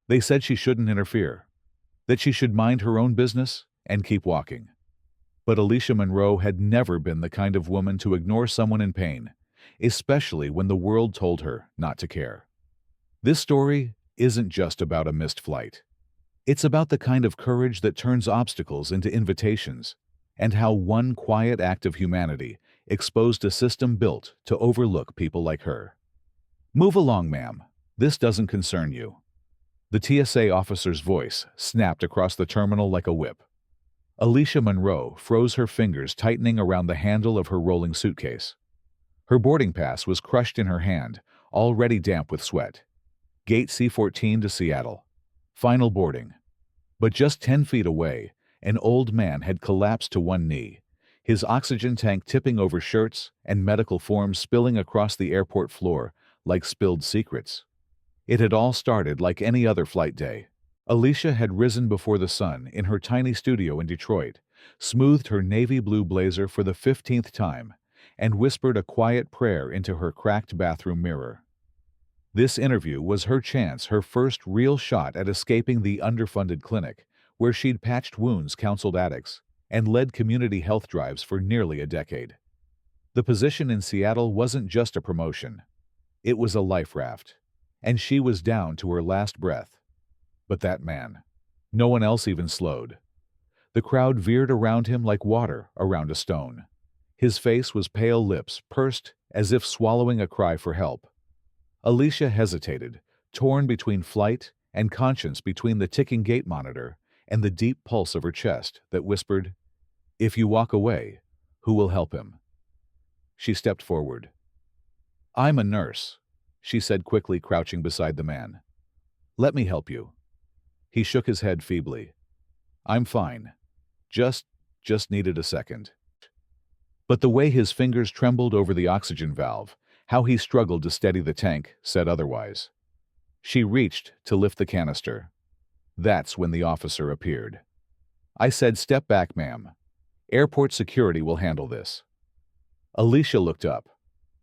They said she shouldn't interfere, that she should mind her own business and keep walking. But Alicia Monroe had never been the kind of woman to ignore someone in pain, especially when the world told her not to care. This story isn't just about a missed flight. It's about the kind of courage that turns obstacles into invitations, and how one quiet act of humanity exposed a system built to overlook people like her. "Move along, ma'am. This doesn't concern you." The TSA officer's voice snapped across the terminal like a whip. Alicia Monroe froze, her fingers tightening around the handle of her rolling suitcase. Her boarding pass was crushed in her hand, already damp with sweat. Gate C-14 to Seattle. Final boarding. But just 10 feet away, an old man had collapsed to one knee, his oxygen tank tipping over, shirts and medical forms spilling across the airport floor like spilled secrets. It had all started like any other flight day. Alicia had risen before the sun in her tiny studio in Detroit, smoothed her navy blue blazer for the 15th time, and whispered a quiet prayer into her cracked bathroom mirror. This interview was her chance, her first real shot at escaping the underfunded clinic, where she'd patched wounds, counseled addicts, and led community health drives for nearly a decade. The position in Seattle wasn't just a promotion. It was a life raft, and she was down to her last breath. But that man, no one else even slowed. The crowd veered around him like water around a stone. His face was pale, lips pursed as if swallowing a cry for help. Alicia hesitated, torn between flight and conscience, between the ticking gate monitor and the deep pulse of her chest that whispered, "If you walk away, who will help him?" She stepped forward. "I'm a nurse," she said quickly, crouching beside the man. "Let me help you." He shook his head feebly. "I'm fine. Just needed a second." But the way his fingers trembled over the oxygen valve, how he struggled to steady the tank, said otherwise. She reached to lift the canister. That's when the officer appeared. "I said step back, ma'am. Airport security will handle this." Alicia looked up.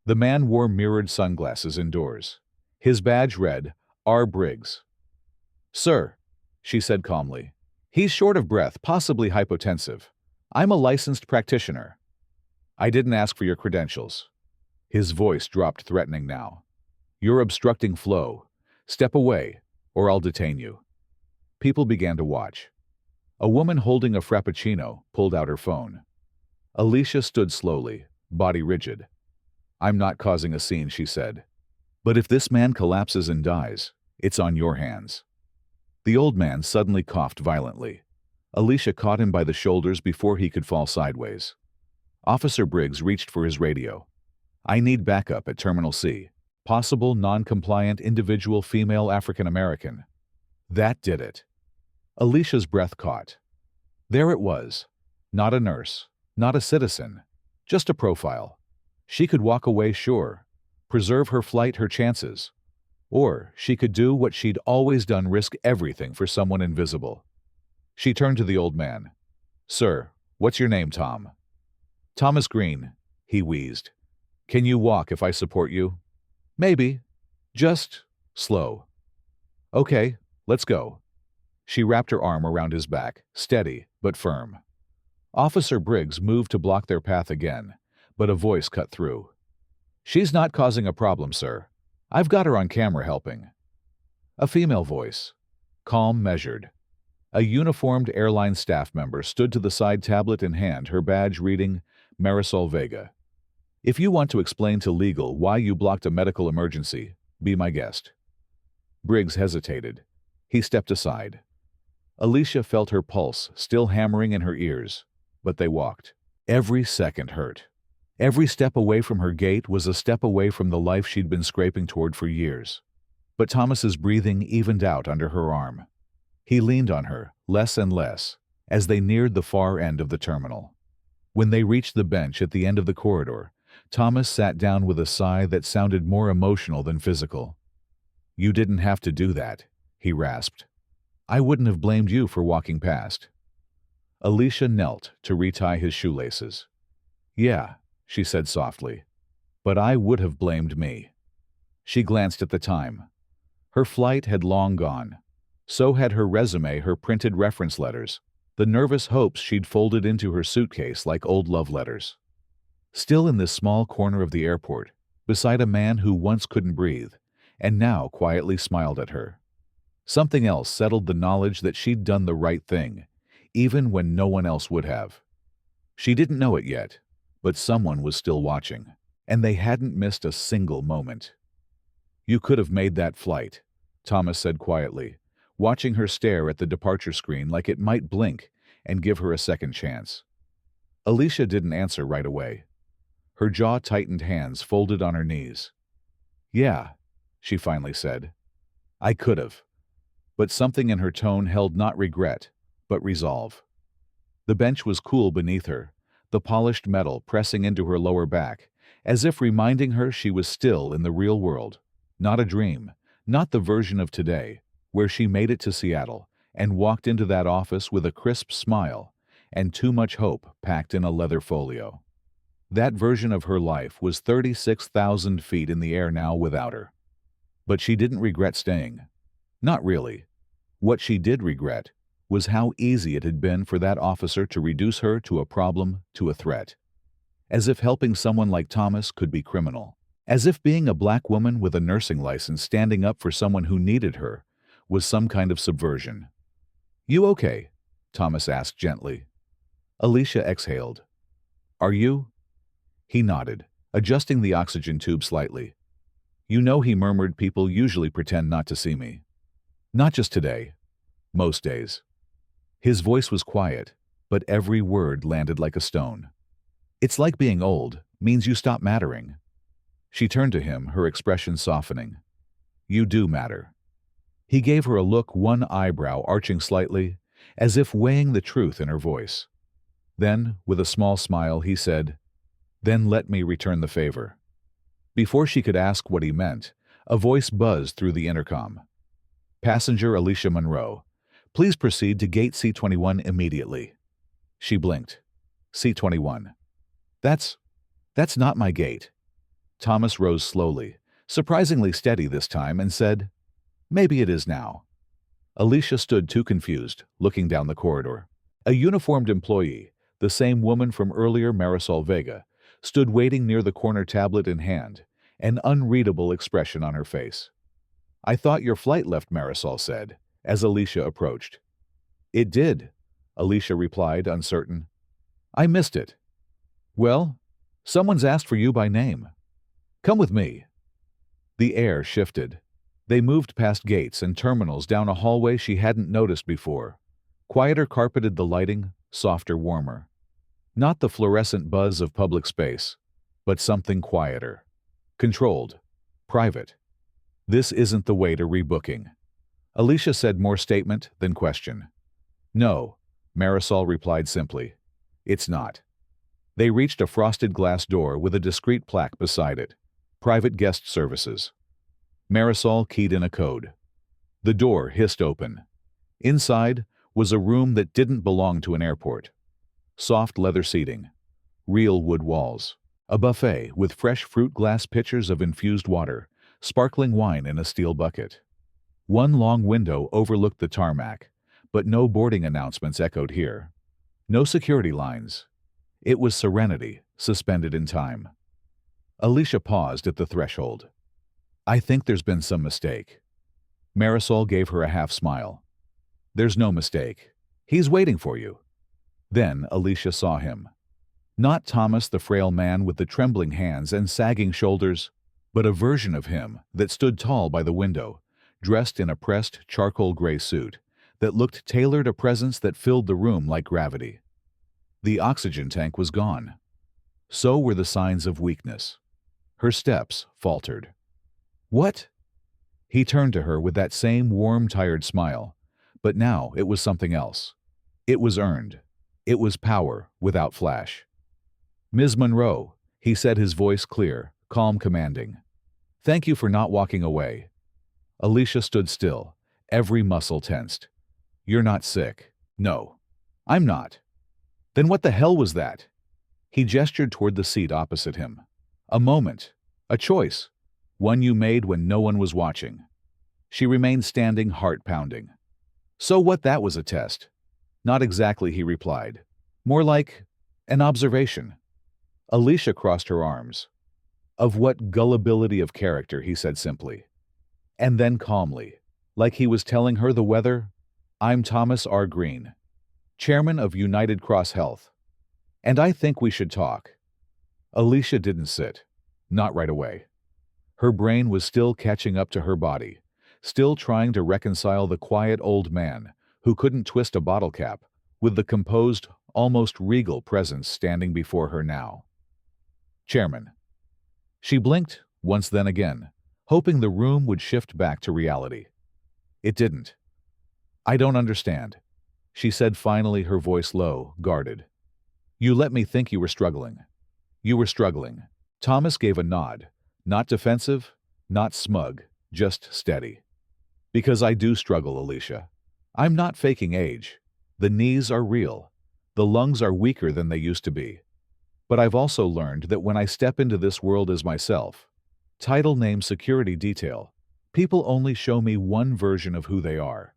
The man wore mirrored sunglasses indoors. His badge read, "R. Briggs." "Sir," she said calmly, "he's short of breath, possibly hypotensive. I'm a licensed practitioner." "I didn't ask for your credentials." His voice dropped, threatening now. "You're obstructing flow. Step away, or I'll detain you." People began to watch. A woman holding a frappuccino pulled out her phone. Alicia stood slowly, body rigid. "I'm not causing a scene," she said. "But if this man collapses and dies, it's on your hands." The old man suddenly coughed violently. Alicia caught him by the shoulders before he could fall sideways. Officer Briggs reached for his radio. "I need backup at Terminal C. Possible non-compliant individual, female, African American." That did it. Alicia's breath caught. There it was. Not a nurse, not a citizen, just a profile. She could walk away, sure, preserve her flight, her chances. Or she could do what she'd always done, risk everything for someone invisible. She turned to the old man. "Sir, what's your name?" "Tom." "Thomas Green," he wheezed. "Can you walk if I support you?" "Maybe. Just slow." "Okay, let's go." She wrapped her arm around his back, steady but firm. Officer Briggs moved to block their path again, but a voice cut through. "She's not causing a problem, sir. I've got her on camera helping." A female voice, calm, measured. A uniformed airline staff member stood to the side, tablet in hand, her badge reading Marisol Vega. "If you want to explain to legal why you blocked a medical emergency, be my guest." Briggs hesitated. He stepped aside. Alicia felt her pulse still hammering in her ears, but they walked. Every second hurt. Every step away from her gate was a step away from the life she'd been scraping toward for years. But Thomas's breathing evened out under her arm. He leaned on her, less and less, as they neared the far end of the terminal. When they reached the bench at the end of the corridor, Thomas sat down with a sigh that sounded more emotional than physical. "You didn't have to do that," he rasped. "I wouldn't have blamed you for walking past." Alicia knelt to retie his shoelaces. "Yeah," she said softly, "but I would have blamed me." She glanced at the time. Her flight had long gone. So had her resume, her printed reference letters, the nervous hopes she'd folded into her suitcase like old love letters. Still in this small corner of the airport, beside a man who once couldn't breathe, and now quietly smiled at her. Something else settled the knowledge that she'd done the right thing, even when no one else would have. She didn't know it yet, but someone was still watching, and they hadn't missed a single moment. "You could have made that flight," Thomas said quietly, watching her stare at the departure screen like it might blink and give her a second chance. Alicia didn't answer right away. Her jaw-tightened hands folded on her knees. "Yeah," she finally said. "I could have." But something in her tone held not regret, but resolve. The bench was cool beneath her, the polished metal pressing into her lower back, as if reminding her she was still in the real world, not a dream, not the version of today, where she made it to Seattle and walked into that office with a crisp smile and too much hope packed in a leather folio. That version of her life was 36,000 feet in the air now without her. But she didn't regret staying. Not really. What she did regret was how easy it had been for that officer to reduce her to a problem, to a threat. As if helping someone like Thomas could be criminal. As if being a black woman with a nursing license standing up for someone who needed her was some kind of subversion. "You okay?" Thomas asked gently. Alicia exhaled. "Are you?" He nodded, adjusting the oxygen tube slightly. "You know," he murmured, "people usually pretend not to see me. Not just today. Most days." His voice was quiet, but every word landed like a stone. "It's like being old, means you stop mattering." She turned to him, her expression softening. "You do matter." He gave her a look, one eyebrow arching slightly, as if weighing the truth in her voice. Then, with a small smile, he said, "Then let me return the favor." Before she could ask what he meant, a voice buzzed through the intercom. "Passenger Alicia Monroe, please proceed to gate C21 immediately." She blinked. C21. That's not my gate." Thomas rose slowly, surprisingly steady this time, and said, "Maybe it is now." Alicia stood too confused, looking down the corridor. A uniformed employee, the same woman from earlier, Marisol Vega, stood waiting near the corner, tablet in hand, an unreadable expression on her face. "I thought your flight left," Marisol said, as Alicia approached. "It did," Alicia replied, uncertain. "I missed it." "Well, someone's asked for you by name. Come with me." The air shifted. They moved past gates and terminals down a hallway she hadn't noticed before. Quieter carpeted the lighting, softer, warmer. Not the fluorescent buzz of public space, but something quieter. Controlled. Private. "This isn't the way to rebooking," Alicia said, more statement than question. "No," Marisol replied simply. "It's not." They reached a frosted glass door with a discreet plaque beside it. Private guest services. Marisol keyed in a code. The door hissed open. Inside was a room that didn't belong to an airport. Soft leather seating. Real wood walls. A buffet with fresh fruit, glass pitchers of infused water, sparkling wine in a steel bucket. One long window overlooked the tarmac, but no boarding announcements echoed here. No security lines. It was serenity, suspended in time. Alicia paused at the threshold. "I think there's been some mistake." Marisol gave her a half-smile. "There's no mistake. He's waiting for you." Then Alicia saw him. Not Thomas, the frail man with the trembling hands and sagging shoulders, but a version of him that stood tall by the window, dressed in a pressed charcoal gray suit that looked tailored, a presence that filled the room like gravity. The oxygen tank was gone. So were the signs of weakness. Her steps faltered. "What?" He turned to her with that same warm, tired smile, but now it was something else. It was earned. It was power without flash. "Ms. Monroe," he said, his voice clear, calm, commanding. "Thank you for not walking away." Alicia stood still, every muscle tensed. "You're not sick." "No, I'm not." "Then what the hell was that?" He gestured toward the seat opposite him. "A moment. A choice. One you made when no one was watching." She remained standing, heart pounding. So what, that was a test? Not exactly, he replied. More like an observation. Alicia crossed her arms. Of what gullibility of character, he said simply. And then calmly, like he was telling her the weather, I'm Thomas R. Green, chairman of United Cross Health. And I think we should talk. Alicia didn't sit. Not right away. Her brain was still catching up to her body, still trying to reconcile the quiet old man who couldn't twist a bottle cap with the composed, almost regal presence standing before her now. Chairman. She blinked once, then again, hoping the room would shift back to reality. It didn't. I don't understand, she said finally, her voice low, guarded. You let me think you were struggling. You were struggling. Thomas gave a nod, not defensive, not smug, just steady. Because I do struggle, Alicia. I'm not faking age. The knees are real. The lungs are weaker than they used to be. But I've also learned that when I step into this world as myself, title, name, security detail, people only show me one version of who they are.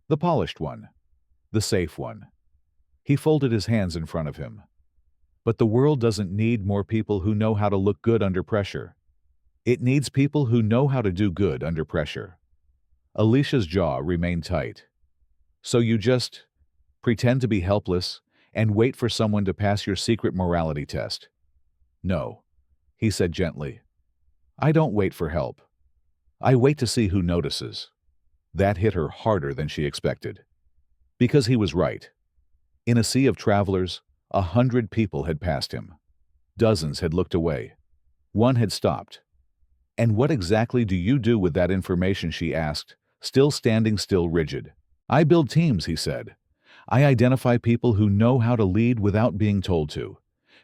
The polished one. The safe one. He folded his hands in front of him. But the world doesn't need more people who know how to look good under pressure. It needs people who know how to do good under pressure. Alicia's jaw remained tight. So you just pretend to be helpless and wait for someone to pass your secret morality test? No, he said gently. I don't wait for help. I wait to see who notices. That hit her harder than she expected. Because he was right. In a sea of travelers, 100 people had passed him. Dozens had looked away. One had stopped. And what exactly do you do with that information, she asked, still standing still, rigid. I build teams, he said. I identify people who know how to lead without being told to.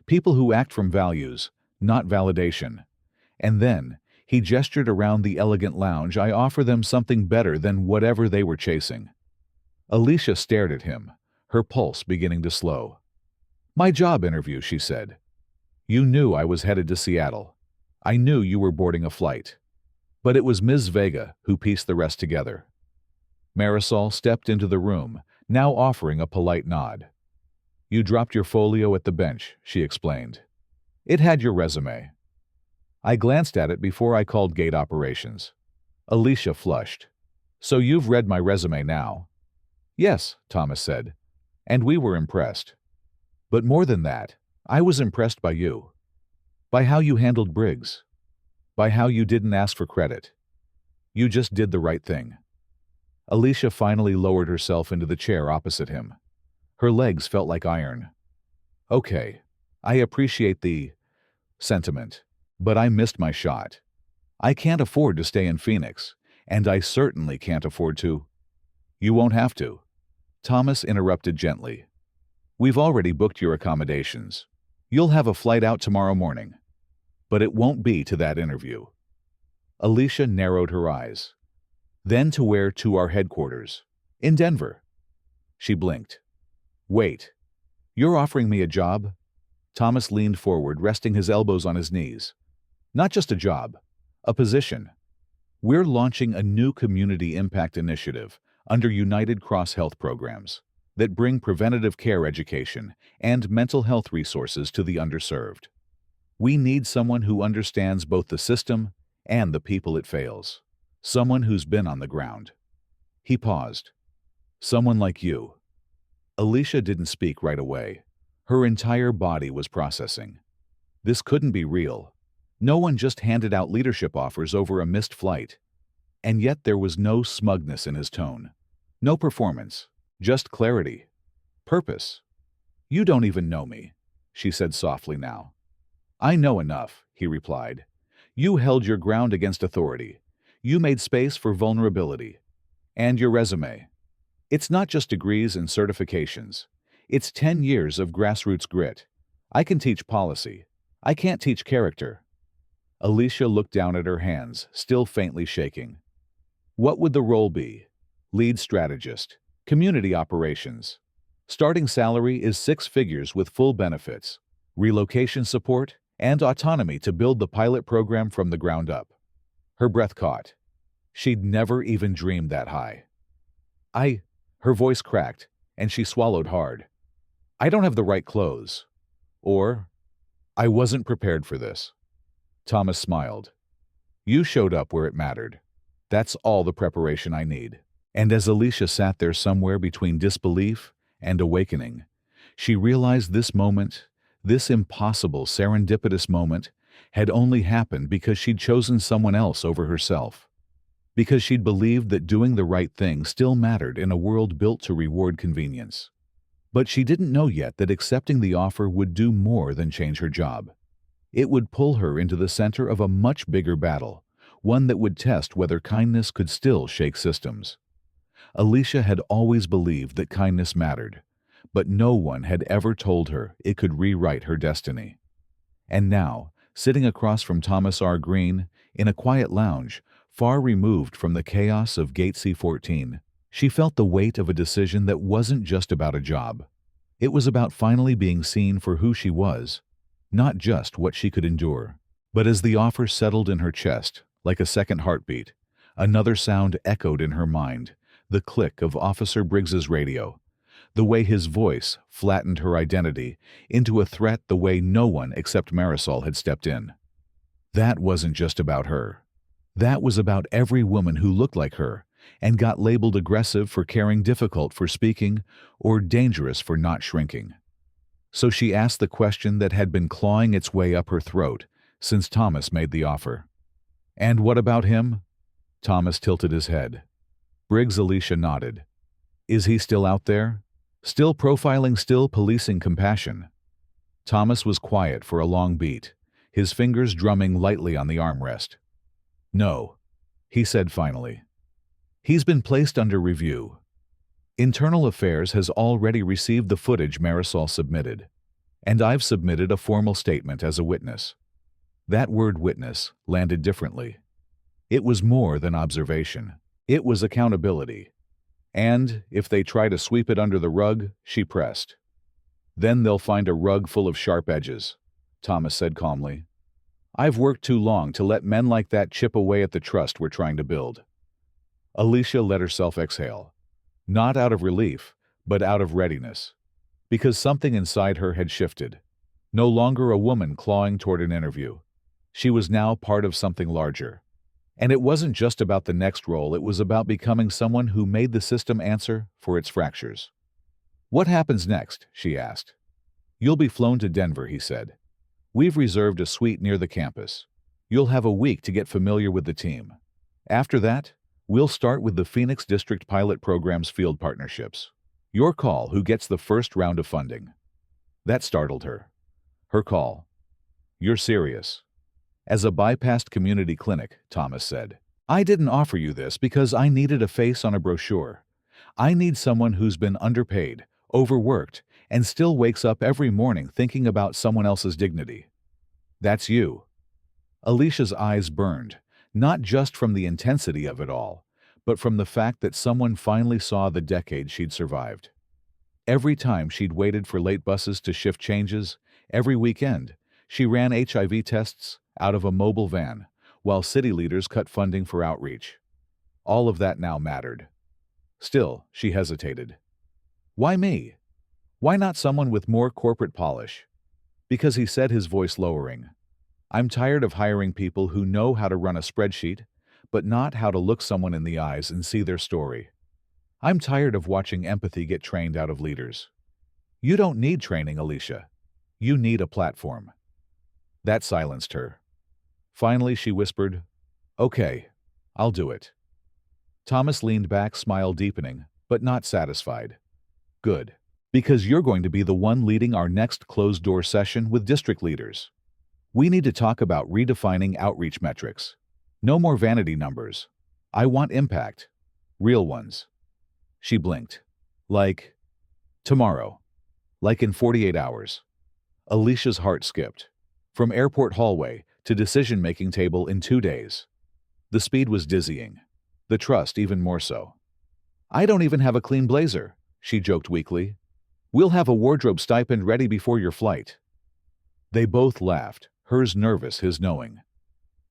People who act from values, not validation. And then, he gestured around the elegant lounge, I offer them something better than whatever they were chasing. Alicia stared at him, her pulse beginning to slow. My job interview, she said. You knew I was headed to Seattle. I knew you were boarding a flight. But it was Ms. Vega who pieced the rest together. Marisol stepped into the room, now offering a polite nod. You dropped your folio at the bench, she explained. It had your resume. I glanced at it before I called gate operations. Alicia flushed. So you've read my resume now? Yes, Thomas said. And we were impressed. But more than that, I was impressed by you. By how you handled Briggs. By how you didn't ask for credit. You just did the right thing. Alicia finally lowered herself into the chair opposite him. Her legs felt like iron. Okay, I appreciate the sentiment, but I missed my shot. I can't afford to stay in Phoenix, and I certainly can't afford to. You won't have to. Thomas interrupted gently. We've already booked your accommodations. You'll have a flight out tomorrow morning. But it won't be to that interview. Alicia narrowed her eyes. Then to where? To our headquarters. In Denver. She blinked. Wait. You're offering me a job? Thomas leaned forward, resting his elbows on his knees. Not just a job. A position. We're launching a new community impact initiative under United Cross Health programs that bring preventative care education and mental health resources to the underserved. We need someone who understands both the system and the people it fails. Someone who's been on the ground. He paused. Someone like you. Alicia didn't speak right away. Her entire body was processing. This couldn't be real. No one just handed out leadership offers over a missed flight. And yet there was no smugness in his tone. No performance. Just clarity. Purpose. You don't even know me, she said softly now. I know enough, he replied. You held your ground against authority. You made space for vulnerability. And your resume. It's not just degrees and certifications. It's 10 years of grassroots grit. I can teach policy. I can't teach character. Alicia looked down at her hands, still faintly shaking. What would the role be? Lead strategist. Community operations. Starting salary is 6 figures with full benefits, relocation support, and autonomy to build the pilot program from the ground up. Her breath caught. She'd never even dreamed that high. Her voice cracked, and she swallowed hard. I don't have the right clothes. Or, I wasn't prepared for this. Thomas smiled. You showed up where it mattered. That's all the preparation I need. And as Alicia sat there somewhere between disbelief and awakening, she realized this moment, this impossible serendipitous moment, had only happened because she'd chosen someone else over herself. Because she'd believed that doing the right thing still mattered in a world built to reward convenience. But she didn't know yet that accepting the offer would do more than change her job. It would pull her into the center of a much bigger battle, one that would test whether kindness could still shake systems. Alicia had always believed that kindness mattered, but no one had ever told her it could rewrite her destiny. And now, sitting across from Thomas R. Green, in a quiet lounge, far removed from the chaos of Gate C-14, she felt the weight of a decision that wasn't just about a job. It was about finally being seen for who she was, not just what she could endure. But as the offer settled in her chest, like a second heartbeat, another sound echoed in her mind, the click of Officer Briggs's radio, the way his voice flattened her identity into a threat the way no one except Marisol had stepped in. That wasn't just about her. That was about every woman who looked like her and got labeled aggressive for caring, difficult for speaking, or dangerous for not shrinking. So she asked the question that had been clawing its way up her throat since Thomas made the offer. And what about him? Thomas tilted his head. Briggs. Alicia nodded. Is he still out there? Still profiling, still policing compassion? Thomas was quiet for a long beat, his fingers drumming lightly on the armrest. No, he said finally. He's been placed under review. Internal Affairs has already received the footage Marisol submitted, and I've submitted a formal statement as a witness. That word witness landed differently. It was more than observation. It was accountability. And if they try to sweep it under the rug, she pressed. Then they'll find a rug full of sharp edges, Thomas said calmly. I've worked too long to let men like that chip away at the trust we're trying to build. Alicia let herself exhale. Not out of relief, but out of readiness. Because something inside her had shifted. No longer a woman clawing toward an interview. She was now part of something larger. And it wasn't just about the next role, it was about becoming someone who made the system answer for its fractures. What happens next? She asked. You'll be flown to Denver, he said. We've reserved a suite near the campus. You'll have a week to get familiar with the team. After that, we'll start with the Phoenix District Pilot Program's field partnerships. Your call who gets the first round of funding. That startled her. Her call. You're serious. As a bypassed community clinic, Thomas said. I didn't offer you this because I needed a face on a brochure. I need someone who's been underpaid, overworked, and still wakes up every morning thinking about someone else's dignity. That's you. Alicia's eyes burned, not just from the intensity of it all, but from the fact that someone finally saw the decade she'd survived. Every time she'd waited for late buses to shift changes, every weekend, she ran HIV tests out of a mobile van, while city leaders cut funding for outreach. All of that now mattered. Still, she hesitated. Why me? Why not someone with more corporate polish? Because he said, his voice lowering. I'm tired of hiring people who know how to run a spreadsheet, but not how to look someone in the eyes and see their story. I'm tired of watching empathy get trained out of leaders. You don't need training, Alicia. You need a platform. That silenced her. Finally, she whispered, Okay, I'll do it. Thomas leaned back, smile deepening, but not satisfied. Good. Because you're going to be the one leading our next closed-door session with district leaders. We need to talk about redefining outreach metrics. No more vanity numbers. I want impact. Real ones. She blinked. Like, tomorrow. Like in 48 hours. Alicia's heart skipped. From airport hallway to decision-making table in 2 days. The speed was dizzying. The trust even more so. I don't even have a clean blazer, she joked weakly. We'll have a wardrobe stipend ready before your flight. They both laughed, hers nervous, his knowing.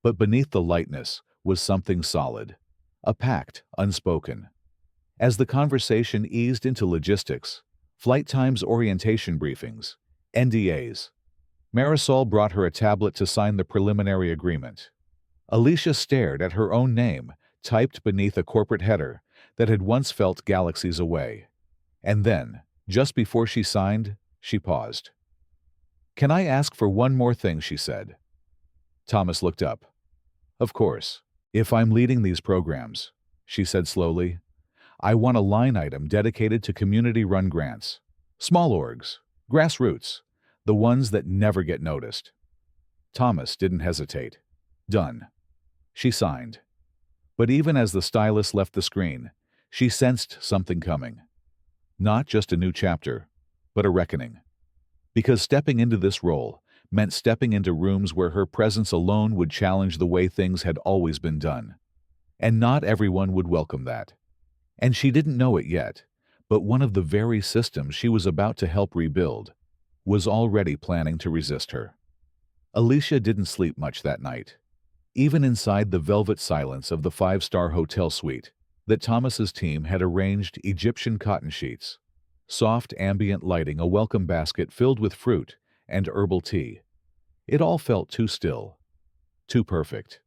But beneath the lightness was something solid. A pact, unspoken. As the conversation eased into logistics, flight times, orientation briefings, NDAs, Marisol brought her a tablet to sign the preliminary agreement. Alicia stared at her own name, typed beneath a corporate header that had once felt galaxies away. And then, just before she signed, she paused. "Can I ask for one more thing?" she said. Thomas looked up. "Of course. If I'm leading these programs," she said slowly, "I want a line item dedicated to community-run grants. Small orgs, grassroots, the ones that never get noticed." Thomas didn't hesitate. "Done." She signed. But even as the stylus left the screen, she sensed something coming. Not just a new chapter, but a reckoning. Because stepping into this role meant stepping into rooms where her presence alone would challenge the way things had always been done. And not everyone would welcome that. And she didn't know it yet, but one of the very systems she was about to help rebuild was already planning to resist her. Alicia didn't sleep much that night. Even inside the velvet silence of the five-star hotel suite that Thomas's team had arranged, Egyptian cotton sheets, soft ambient lighting, a welcome basket filled with fruit, and herbal tea. It all felt too still, too perfect.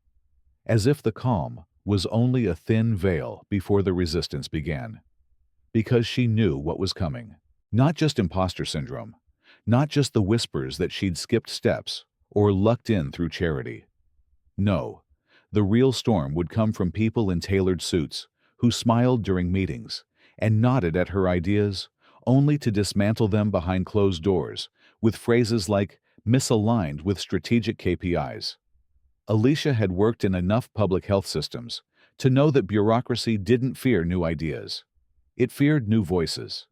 As if the calm was only a thin veil before the resistance began. Because she knew what was coming. Not just imposter syndrome, not just the whispers that she'd skipped steps or lucked in through charity. No, the real storm would come from people in tailored suits who smiled during meetings and nodded at her ideas, only to dismantle them behind closed doors with phrases like misaligned with strategic KPIs. Alicia had worked in enough public health systems to know that bureaucracy didn't fear new ideas. It feared new voices.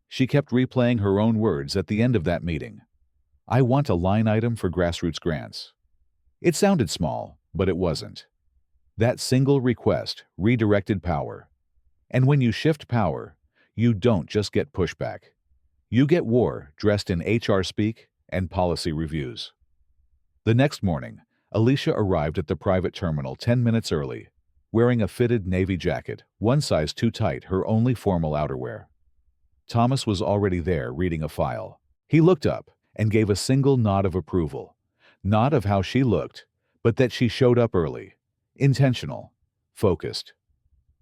She kept replaying her own words at the end of that meeting. "I want a line item for grassroots grants." It sounded small, but it wasn't. That single request redirected power. And when you shift power, you don't just get pushback. You get war dressed in HR speak and policy reviews. The next morning, Alicia arrived at the private terminal 10 minutes early, wearing a fitted navy jacket, one size too tight, her only formal outerwear. Thomas was already there reading a file. He looked up and gave a single nod of approval. Not of how she looked, but that she showed up early, intentional, focused.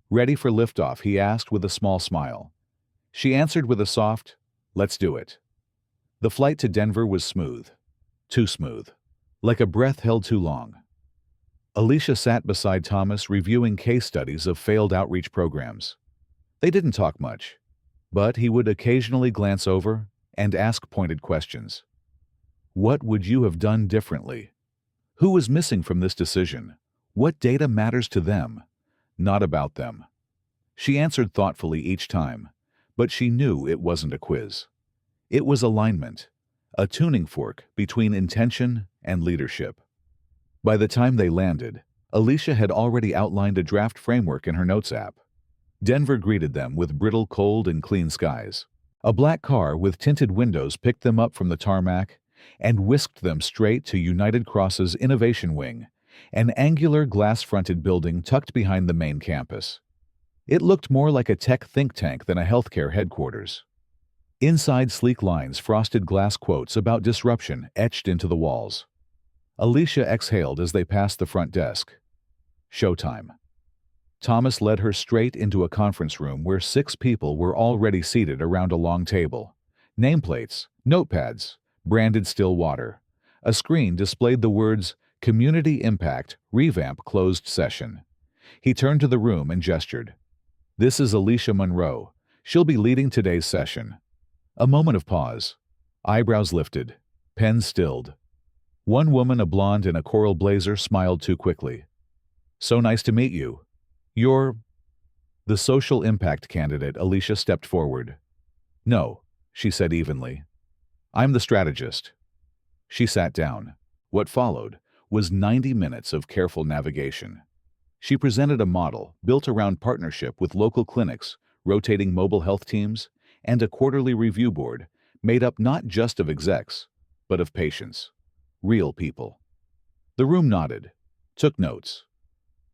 "Ready for liftoff?" he asked with a small smile. She answered with a soft, "Let's do it." The flight to Denver was smooth. Too smooth. Like a breath held too long. Alicia sat beside Thomas reviewing case studies of failed outreach programs. They didn't talk much, but he would occasionally glance over and ask pointed questions. What would you have done differently? Who was missing from this decision? What data matters to them, not about them? She answered thoughtfully each time, but she knew it wasn't a quiz. It was alignment, a tuning fork between intention and leadership. By the time they landed, Alicia had already outlined a draft framework in her notes app. Denver greeted them with brittle cold and clean skies. A black car with tinted windows picked them up from the tarmac and whisked them straight to United Cross's Innovation Wing, an angular glass-fronted building tucked behind the main campus. It looked more like a tech think tank than a healthcare headquarters. Inside, sleek lines, frosted glass quotes about disruption etched into the walls. Alicia exhaled as they passed the front desk. Showtime. Thomas led her straight into a conference room where 6 people were already seated around a long table. Nameplates, notepads, branded still water. A screen displayed the words, "Community Impact, Revamp Closed Session." He turned to the room and gestured. "This is Alicia Monroe. She'll be leading today's session." A moment of pause. Eyebrows lifted. Pen stilled. One woman, a blonde in a coral blazer, smiled too quickly. "So nice to meet you. You're..." The social impact candidate. Alicia stepped forward. "No," she said evenly. "I'm the strategist." She sat down. What followed was 90 minutes of careful navigation. She presented a model built around partnership with local clinics, rotating mobile health teams, and a quarterly review board made up not just of execs, but of patients. Real people. The room nodded, took notes.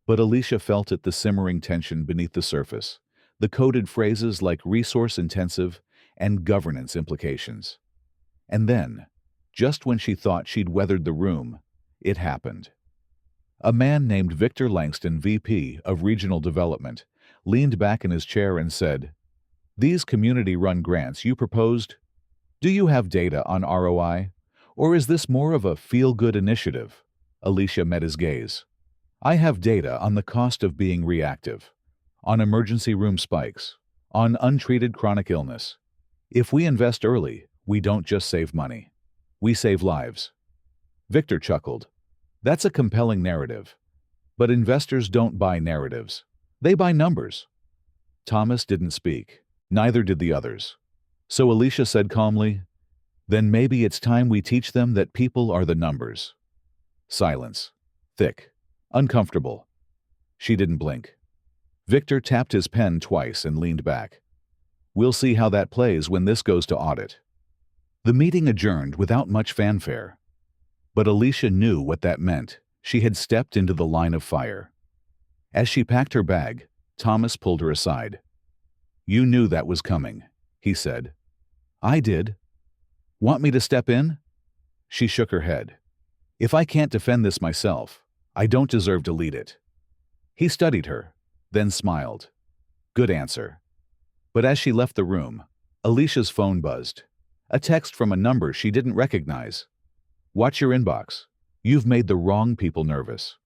But Alicia felt it, the simmering tension beneath the surface, the coded phrases like resource-intensive and governance implications. And then, just when she thought she'd weathered the room, it happened. A man named Victor Langston, VP of Regional Development, leaned back in his chair and said, "These community-run grants you proposed, do you have data on ROI? Or is this more of a feel-good initiative?" Alicia met his gaze. "I have data on the cost of being reactive, on emergency room spikes, on untreated chronic illness. If we invest early, we don't just save money. We save lives." Victor chuckled. "That's a compelling narrative. But investors don't buy narratives. They buy numbers." Thomas didn't speak. Neither did the others. So Alicia said calmly, "Then maybe it's time we teach them that people are the numbers." Silence. Thick. Uncomfortable. She didn't blink. Victor tapped his pen twice and leaned back. "We'll see how that plays when this goes to audit." The meeting adjourned without much fanfare. But Alicia knew what that meant. She had stepped into the line of fire. As she packed her bag, Thomas pulled her aside. "You knew that was coming," he said. "I did. Want me to step in?" She shook her head. "If I can't defend this myself, I don't deserve to lead it." He studied her, then smiled. "Good answer." But as she left the room, Alicia's phone buzzed. A text from a number she didn't recognize. "Watch your inbox. You've made the wrong people nervous."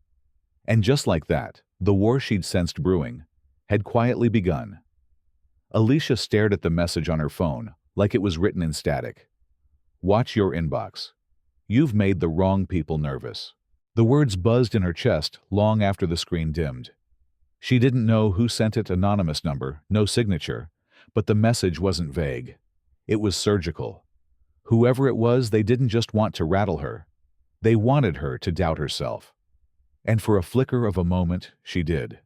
And just like that, the war she'd sensed brewing had quietly begun. Alicia stared at the message on her phone like it was written in static. "Watch your inbox. You've made the wrong people nervous." The words buzzed in her chest long after the screen dimmed. She didn't know who sent it, anonymous number, no signature, but the message wasn't vague. It was surgical. Whoever it was, they didn't just want to rattle her. They wanted her to doubt herself. And for a flicker of a moment, she did.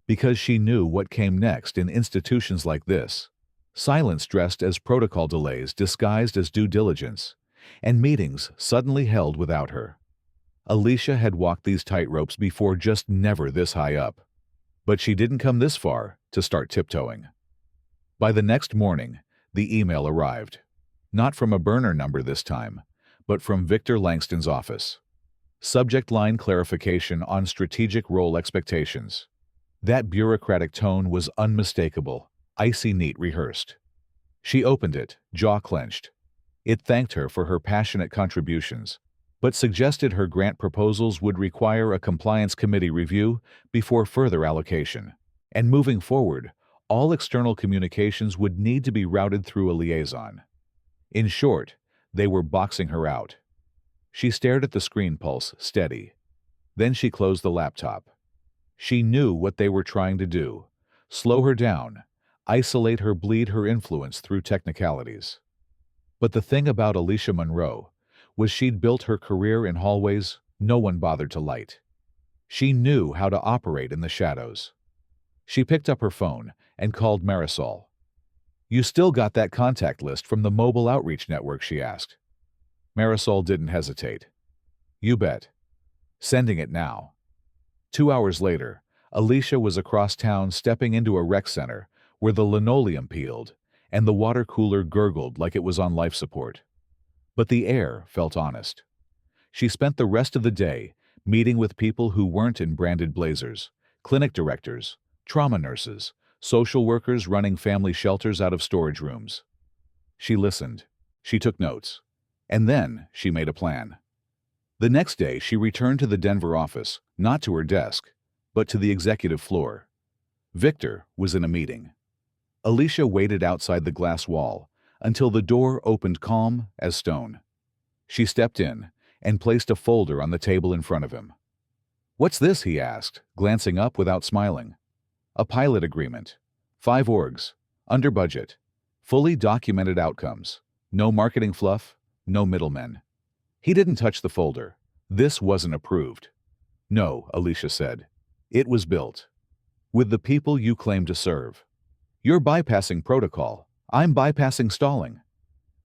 Because she knew what came next in institutions like this. Silence dressed as protocol delays disguised as due diligence, and meetings suddenly held without her. Alicia had walked these tightropes before, just never this high up. But she didn't come this far to start tiptoeing. By the next morning, the email arrived. Not from a burner number this time, but from Victor Langston's office. Subject line: clarification on strategic role expectations. That bureaucratic tone was unmistakable, icy neat, rehearsed. She opened it, jaw clenched. It thanked her for her passionate contributions, but suggested her grant proposals would require a compliance committee review before further allocation. And moving forward, all external communications would need to be routed through a liaison. In short, they were boxing her out. She stared at the screen, pulse steady. Then she closed the laptop. She knew what they were trying to do: slow her down, isolate her, bleed her influence through technicalities. But the thing about Alicia Monroe was she'd built her career in hallways no one bothered to light. She knew how to operate in the shadows. She picked up her phone and called Marisol. "You still got that contact list from the mobile outreach network?" she asked. Marisol didn't hesitate. "You bet. Sending it now." 2 hours later, Alicia was across town, stepping into a rec center where the linoleum peeled and the water cooler gurgled like it was on life support. But the air felt honest. She spent the rest of the day meeting with people who weren't in branded blazers: clinic directors, trauma nurses, social workers running family shelters out of storage rooms. She listened. She took notes. And then she made a plan. The next day, she returned to the Denver office, not to her desk, but to the executive floor. Victor was in a meeting. Alicia waited outside the glass wall until the door opened, calm as stone. She stepped in and placed a folder on the table in front of him. "What's this?" he asked, glancing up without smiling. "A pilot agreement. 5 orgs. Under budget. Fully documented outcomes. No marketing fluff. No middlemen." He didn't touch the folder. "This wasn't approved." "No," Alicia said. "It was built. With the people you claim to serve. You're bypassing protocol. I'm bypassing stalling."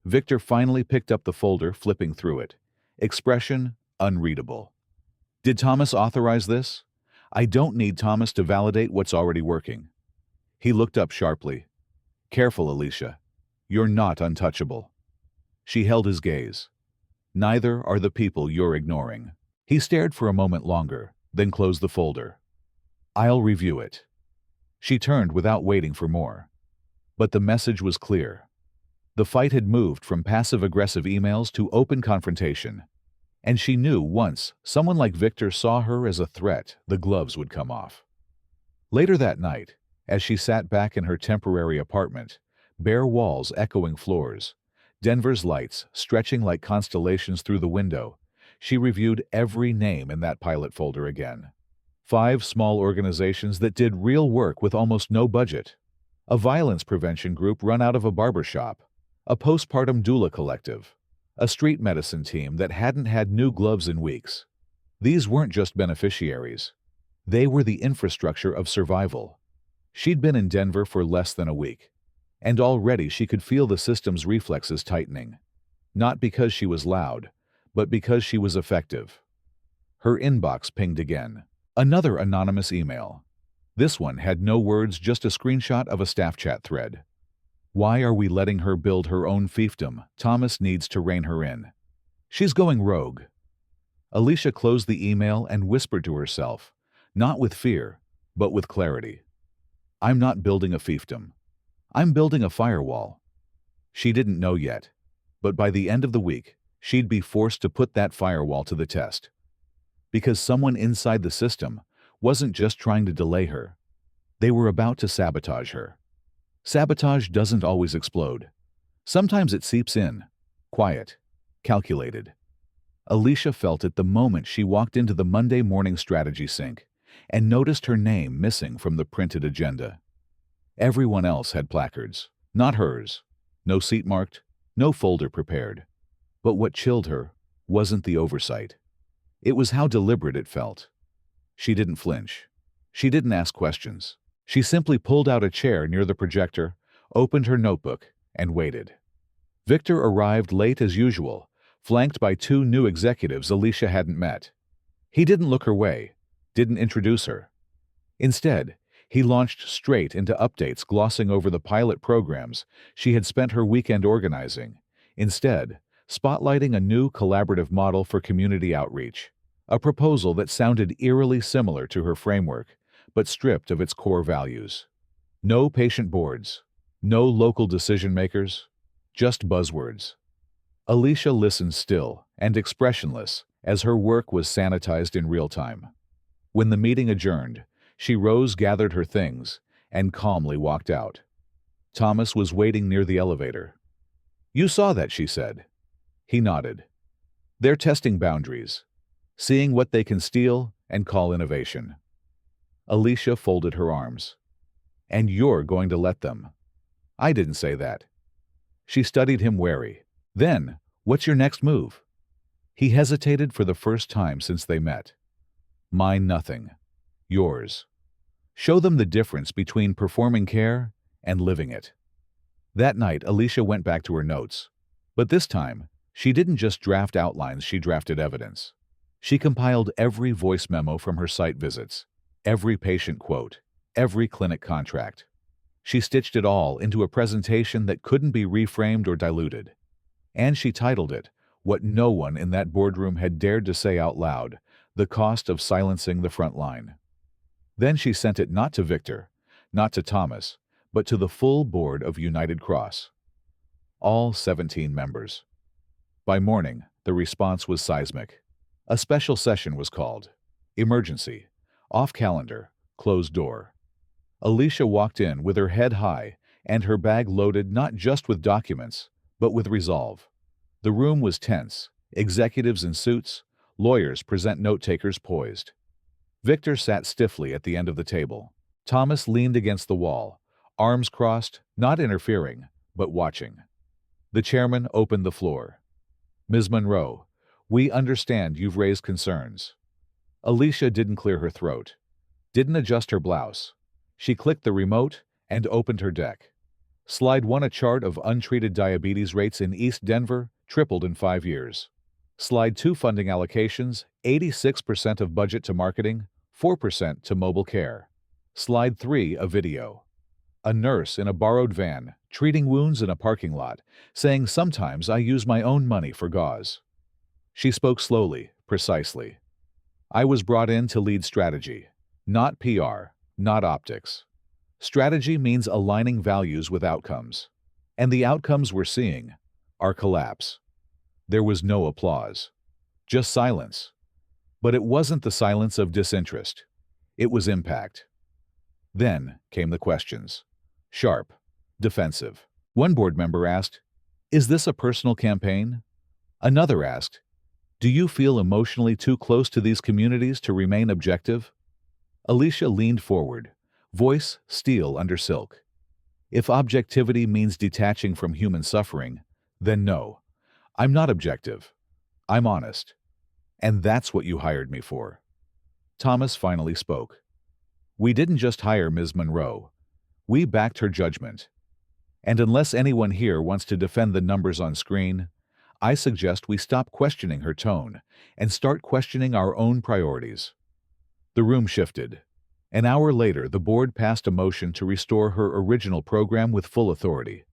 Victor finally picked up the folder, flipping through it. Expression unreadable. "Did Thomas authorize this?" "I don't need Thomas to validate what's already working." He looked up sharply. Careful, Alicia. You're not untouchable. She held his gaze. Neither are the people you're ignoring. He stared for a moment longer, then closed the folder. I'll review it. She turned without waiting for more. But the message was clear. The fight had moved from passive-aggressive emails to open confrontation. And she knew once someone like Victor saw her as a threat, the gloves would come off. Later that night, as she sat back in her temporary apartment, bare walls echoing floors, Denver's lights stretching like constellations through the window, she reviewed every name in that pilot folder again. 5 small organizations that did real work with almost no budget. A violence prevention group run out of a barber shop. A postpartum doula collective. A street medicine team that hadn't had new gloves in weeks. These weren't just beneficiaries. They were the infrastructure of survival. She'd been in Denver for less than a week, and already she could feel the system's reflexes tightening. Not because she was loud, but because she was effective. Her inbox pinged again. Another anonymous email. This one had no words, just a screenshot of a staff chat thread. Why are we letting her build her own fiefdom? Thomas needs to rein her in. She's going rogue. Alicia closed the email and whispered to herself, not with fear, but with clarity. I'm not building a fiefdom. I'm building a firewall. She didn't know yet, but by the end of the week, she'd be forced to put that firewall to the test. Because someone inside the system wasn't just trying to delay her. They were about to sabotage her. Sabotage doesn't always explode. Sometimes it seeps in, quiet, calculated. Alicia felt it the moment she walked into the Monday morning strategy sync and noticed her name missing from the printed agenda. Everyone else had placards, not hers. No seat marked, no folder prepared. But what chilled her wasn't the oversight. It was how deliberate it felt. She didn't flinch. She didn't ask questions. She simply pulled out a chair near the projector, opened her notebook, and waited. Victor arrived late as usual, flanked by 2 new executives Alicia hadn't met. He didn't look her way, didn't introduce her. Instead, he launched straight into updates glossing over the pilot programs she had spent her weekend organizing, instead spotlighting a new collaborative model for community outreach, a proposal that sounded eerily similar to her framework, but stripped of its core values. No patient boards, no local decision-makers, just buzzwords. Alicia listened still and expressionless as her work was sanitized in real time. When the meeting adjourned, she rose, gathered her things, and calmly walked out. Thomas was waiting near the elevator. "You saw that," she said. He nodded. "They're testing boundaries, seeing what they can steal and call innovation." Alicia folded her arms. "And you're going to let them?" "I didn't say that." She studied him wary. "Then, what's your next move?" He hesitated for the first time since they met. "Mine nothing. Yours. Show them the difference between performing care and living it." That night, Alicia went back to her notes. But this time, she didn't just draft outlines, she drafted evidence. She compiled every voice memo from her site visits, every patient quote, every clinic contract. She stitched it all into a presentation that couldn't be reframed or diluted. And she titled it, what no one in that boardroom had dared to say out loud, the cost of silencing the front line. Then she sent it not to Victor, not to Thomas, but to the full board of United Cross. All 17 members. By morning, the response was seismic. A special session was called. Emergency. Off calendar. Closed door. Alicia walked in with her head high and her bag loaded not just with documents, but with resolve. The room was tense, executives in suits, lawyers present note-takers poised. Victor sat stiffly at the end of the table. Thomas leaned against the wall, arms crossed, not interfering, but watching. The chairman opened the floor. "Ms. Monroe, we understand you've raised concerns." Alicia didn't clear her throat, didn't adjust her blouse. She clicked the remote and opened her deck. Slide 1, a chart of untreated diabetes rates in East Denver tripled in 5 years. Slide 2, funding allocations, 86% of budget to marketing, 4% to mobile care. Slide 3, a video. a nurse in a borrowed van, treating wounds in a parking lot, saying sometimes I use my own money for gauze. She spoke slowly, precisely. I was brought in to lead strategy, not PR, not optics. Strategy means aligning values with outcomes. And the outcomes we're seeing are collapse. There was no applause, just silence. But it wasn't the silence of disinterest. It was impact. Then came the questions. Sharp, defensive. One board member asked, "Is this a personal campaign?" Another asked, "Do you feel emotionally too close to these communities to remain objective?" Alicia leaned forward, voice steel under silk. "If objectivity means detaching from human suffering, then no, I'm not objective. I'm honest. And that's what you hired me for." Thomas finally spoke. "We didn't just hire Ms. Monroe. We backed her judgment. And unless anyone here wants to defend the numbers on screen, I suggest we stop questioning her tone and start questioning our own priorities." The room shifted. An hour later, the board passed a motion to restore her original program with full authority.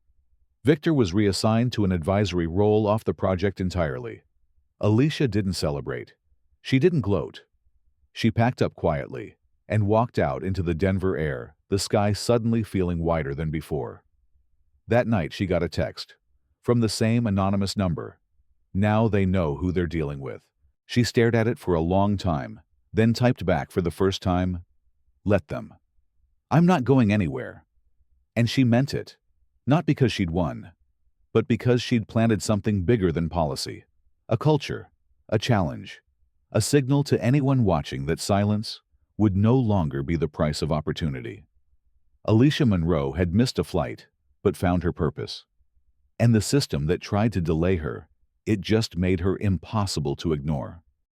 Victor was reassigned to an advisory role off the project entirely. Alicia didn't celebrate. She didn't gloat. She packed up quietly and walked out into the Denver air, the sky suddenly feeling wider than before. That night she got a text from the same anonymous number. Now they know who they're dealing with. She stared at it for a long time, then typed back for the first time, "Let them. I'm not going anywhere." And she meant it, not because she'd won, but because she'd planted something bigger than policy, a culture, a challenge, a signal to anyone watching that silence would no longer be the price of opportunity. Alicia Monroe had missed a flight, but found her purpose. And the system that tried to delay her, it just made her impossible to ignore.